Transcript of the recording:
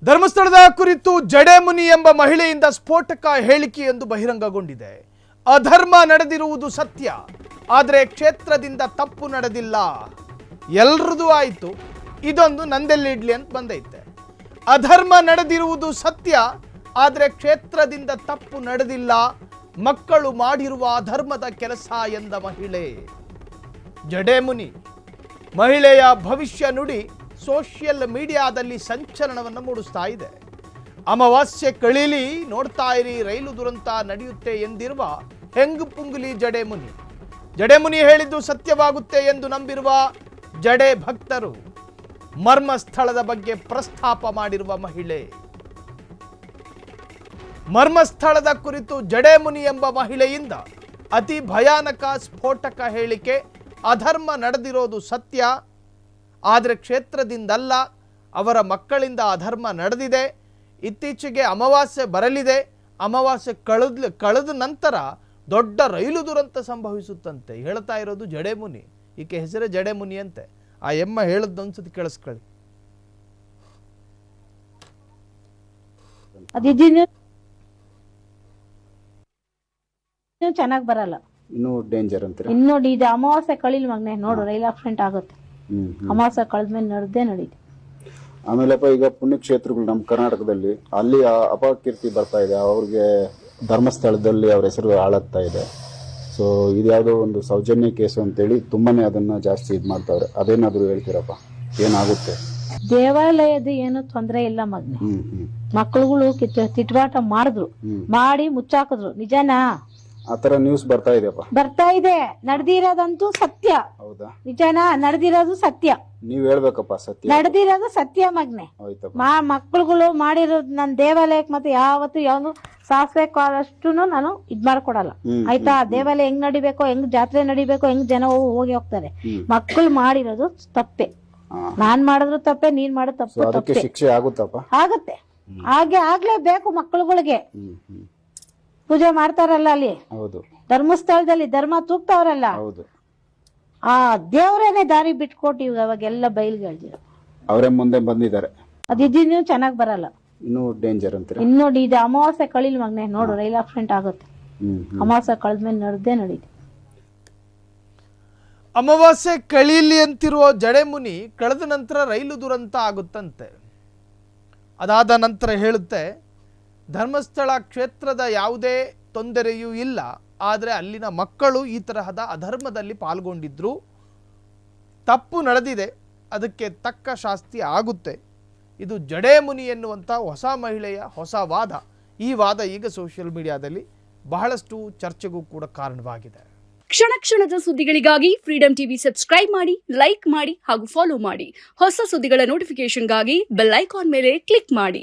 ಧರ್ಮಸ್ಥಳದ ಕುರಿತು ಜಡೆಮುನಿ ಎಂಬ ಮಹಿಳೆಯಿಂದ ಸ್ಫೋಟಕ ಹೇಳಿಕೆಯೊಂದು ಬಹಿರಂಗಗೊಂಡಿದೆ. ಅಧರ್ಮ ನಡೆದಿರುವುದು ಸತ್ಯ, ಆದರೆ ಕ್ಷೇತ್ರದಿಂದ ತಪ್ಪು ನಡೆದಿಲ್ಲ. ಎಲ್ಲರದು ಆಯಿತು, ಇದೊಂದು ನಂದೆಲ್ಲಿಡ್ಲಿ ಅಂತ ಬಂದೈತೆ. ಅಧರ್ಮ ನಡೆದಿರುವುದು ಸತ್ಯ, ಆದರೆ ಕ್ಷೇತ್ರದಿಂದ ತಪ್ಪು ನಡೆದಿಲ್ಲ. ಮಕ್ಕಳು ಮಾಡಿರುವ ಅಧರ್ಮದ ಕೆಲಸ ಎಂದ ಮಹಿಳೆ. ಜಡೆಮುನಿ ಮಹಿಳೆಯ ಭವಿಷ್ಯ ನುಡಿ ಸೋಷಿಯಲ್ ಮೀಡಿಯಾದಲ್ಲಿ ಸಂಚಲನವನ್ನು ಮೂಡಿಸ್ತಾ ಇದೆ. ಅಮಾವಾಸ್ಯೆ ಕಳೀಲಿ, ನೋಡ್ತಾ ಇರಿ, ರೈಲು ದುರಂತ ನಡೆಯುತ್ತೆ ಎಂದಿರುವ ಹೆಂಗ್ ಪುಂಗುಲಿ ಜಡೆಮುನಿ. ಜಡೆಮುನಿ ಹೇಳಿದ್ದು ಸತ್ಯವಾಗುತ್ತೆ ಎಂದು ನಂಬಿರುವ ಜಡೆ ಭಕ್ತರು. ಮರ್ಮಸ್ಥಳದ ಬಗ್ಗೆ ಪ್ರಸ್ತಾಪ ಮಾಡಿರುವ ಮಹಿಳೆ. ಮರ್ಮಸ್ಥಳದ ಕುರಿತು ಜಡೆಮುನಿ ಎಂಬ ಮಹಿಳೆಯಿಂದ ಅತಿ ಭಯಾನಕ ಸ್ಫೋಟಕ ಹೇಳಿಕೆ. ಅಧರ್ಮ ನಡೆದಿರೋದು ಸತ್ಯ, ಆದರೆ ಕ್ಷೇತ್ರದಿಂದಲ್ಲ, ಅವರ ಮಕ್ಕಳಿಂದ ಅಧರ್ಮ ನಡೆದಿದೆ. ಇತ್ತೀಚೆಗೆ ಅಮಾವಾಸ್ಯೆ ಬರಲಿದೆ. ಅಮಾವಾಸ್ಯೆ ಕಳೆದ ನಂತರ ದೊಡ್ಡ ರೈಲು ದುರಂತ ಸಂಭವಿಸುತ್ತಂತೆ. ಹೇಳ್ತಾ ಇರೋದು ಜಡೆಮುನಿ. ಈಕೆ ಹೆಸರೇ ಜಡೆಮುನಿ ಅಂತೆ. ಆ ಎಮ್ಮ ಹೇಳದ್ದೊಂದ್ಸತಿ ಕೇಳಿಸ್ಕೊಳ್ಳಿ. ಚೆನ್ನಾಗಿ ಬರಲ್ಲ, ಇನ್ನೂ ಡೇಂಜರ್ ಅಂತೀರಾ? ಇನ್ನೂ ಇದು ಅಮಾವಾಸ್ಯೆ ಕಳಿಲ್ ಮಗನೆ ನೋಡು, ರೈಲ್ ಆಕ್ಸಿಡೆಂಟ್ ಆಗುತ್ತೆ. ಅಮಾವಾಸ್ಯೆ ಕಳೆದ್ಮೇಲೆ ನಡೆದೇ ನಡೀತಿ. ಆಮೇಲೆಪ್ಪ ಈಗ ಪುಣ್ಯಕ್ಷೇತ್ರಗಳು ನಮ್ಮ ಕರ್ನಾಟಕದಲ್ಲಿ ಅಲ್ಲಿ ಅಪಕೀರ್ತಿ ಬರ್ತಾ ಇದೆ. ಅವ್ರಿಗೆ ಧರ್ಮಸ್ಥಳದಲ್ಲಿ ಅವ್ರ ಹೆಸರು ಹಾಳಾಗ್ತಾ ಇದೆ. ಸೊ ಇದ್ಯಾವುದೋ ಒಂದು ಸೌಜನ್ಯ ಕೇಸು ಅಂತೇಳಿ ತುಂಬಾನೇ ಅದನ್ನ ಜಾಸ್ತಿ ಇದು ಮಾಡ್ತಾವ್ರೆ. ಅದೇನಾದ್ರು ಹೇಳ್ತೀರಪ್ಪ, ಏನಾಗುತ್ತೆ? ದೇವಾಲಯದ ಏನು ತೊಂದರೆ ಇಲ್ಲ ಮಗ್ನೆ. ಮಕ್ಕಳುಗಳು ತಿಟ್ವಾಟ ಮಾಡಿದ್ರು, ಮಾಡಿ ಮುಚ್ಚಾಕಿದ್ರು. ನಿಜನಾ? ಆತರ ನ್ಯೂಸ್ ಬರ್ತಾ ಇದೆಯಪ್ಪ. ಬರ್ತಾ ಇದೆ. ನಡೆದಿರೋದಂತೂ ಸತ್ಯ. ಹೌದಾ? ನಿಜನಾ? ನಡೆದಿರೋದು ಸತ್ಯ. ನೀವ್ ಹೇಳ್ಬೇಕಪ್ಪ ಸತ್ಯ. ನಡೆದಿರೋದು ಸತ್ಯ ಮಗ್ನೆ. ಮಕ್ಕಳುಗಳು ಮಾಡಿರೋದು ನನ್ನ ದೇವಾಲಯಕ್ಕೆ ಮತ್ತೆ ಯಾವತ್ತು ಯಾವ್ದು ಸಾಸಿವೆ ಕಾಲಷ್ಟು ನಾನು ಇದ್ ಮಾಡ್ಕೊಡಲ್ಲ. ಆಯ್ತಾ? ದೇವಾಲಯ ಹೆಂಗ್ ನಡಿಬೇಕೋ, ಹೆಂಗ್ ಜಾತ್ರೆ ನಡಿಬೇಕೋ, ಹೆಂಗ್ ಜನ ಹೋಗಿ ಹೋಗ್ತಾರೆ. ಮಕ್ಕಳು ಮಾಡಿರೋದು ತಪ್ಪೆ. ನಾನ್ ಮಾಡಿದ್ರು ತಪ್ಪೆ, ನೀನ್ ಮಾಡಿದ್ರು ತಪ್ಪು. ಅದಕ್ಕೆ ಶಿಕ್ಷೆ ಆಗುತ್ತಪ್ಪ? ಆಗತ್ತೆ. ಆಗ್ಲೇಬೇಕು. ಮಕ್ಕಳುಗಳಿಗೆ ಪೂಜೆ ಮಾಡ್ತಾರಲ್ಲ ಅಲ್ಲಿ ಧರ್ಮಸ್ಥಳದಲ್ಲಿ, ಧರ್ಮ ತೂಗ್ತಾವ್ರಲ್ಲ, ಆ ದೇವ್ರೇನೆ ದಾರಿ ಬಿಟ್ಕೊಟ್ಟು ಅವಾಗೆಲ್ಲ ಬಯಲ್ಗಳಿದ್ರು. ಅವರೇ ಮುಂದೆ ಬಂದಿದ್ದಾರೆ. ಅದಿನ್ನೂ ಚೆನ್ನಾಗಿ ಬರಲ್ಲ, ಇನ್ನೂ ಡೇಂಜರ್ ಅಂತೀರಾ? ಇನ್ನೂ ಇದು ಅಮಾವಾಸ್ಯೆ ಕಳಿಲ್ ಮಗನೆ ನೋಡು, ರೈಲ್ ಆಕ್ಸಿಡೆಂಟ್ ಆಗುತ್ತೆ. ಅಮಾವಾಸ್ಯೆ ಕಳೆದ್ಮೇಲೆ ನಡೆದೇ ನಡೀತಿ. ಅಮಾವಾಸ್ಯೆ ಕಳೀಲಿ ಅಂತಿರುವ ಜಡೆಮುನಿ ಕಳೆದ ನಂತರ ರೈಲು ದುರಂತ ಆಗುತ್ತಂತೆ. ಅದಾದ ನಂತರ ಹೇಳುತ್ತೆ, ಧರ್ಮಸ್ಥಳ ಕ್ಷೇತ್ರದ ಯಾವುದೇ ತೊಂದರೆಯೂ ಇಲ್ಲ, ಆದರೆ ಅಲ್ಲಿನ ಮಕ್ಕಳು ಈ ತರಹದ ಅಧರ್ಮದಲ್ಲಿ ಪಾಲ್ಗೊಂಡಿದ್ರು. ತಪ್ಪು ನಡೆದಿದೆ, ಅದಕ್ಕೆ ತಕ್ಕ ಶಾಸ್ತಿ ಆಗುತ್ತೆ. ಇದು ಜಡೆಮುನಿ ಎನ್ನುವಂಥ ಹೊಸ ಮಹಿಳೆಯ ಹೊಸ ವಾದ. ಈ ವಾದ ಈಗ ಸೋಷಿಯಲ್ ಮೀಡಿಯಾದಲ್ಲಿ ಬಹಳಷ್ಟು ಚರ್ಚೆಗೂ ಕೂಡ ಕಾರಣವಾಗಿದೆ. ಕ್ಷಣ ಕ್ಷಣದ ಸುದ್ದಿಗಳಿಗಾಗಿ ಫ್ರೀಡಂ ಟಿವಿ ಸಬ್ಸ್ಕ್ರೈಬ್ ಮಾಡಿ, ಲೈಕ್ ಮಾಡಿ ಹಾಗೂ ಫಾಲೋ ಮಾಡಿ. ಹೊಸ ಸುದ್ದಿಗಳ ನೋಟಿಫಿಕೇಶನ್ಗಾಗಿ ಬೆಲ್ ಐಕಾನ್ ಮೇಲೆ ಕ್ಲಿಕ್ ಮಾಡಿ.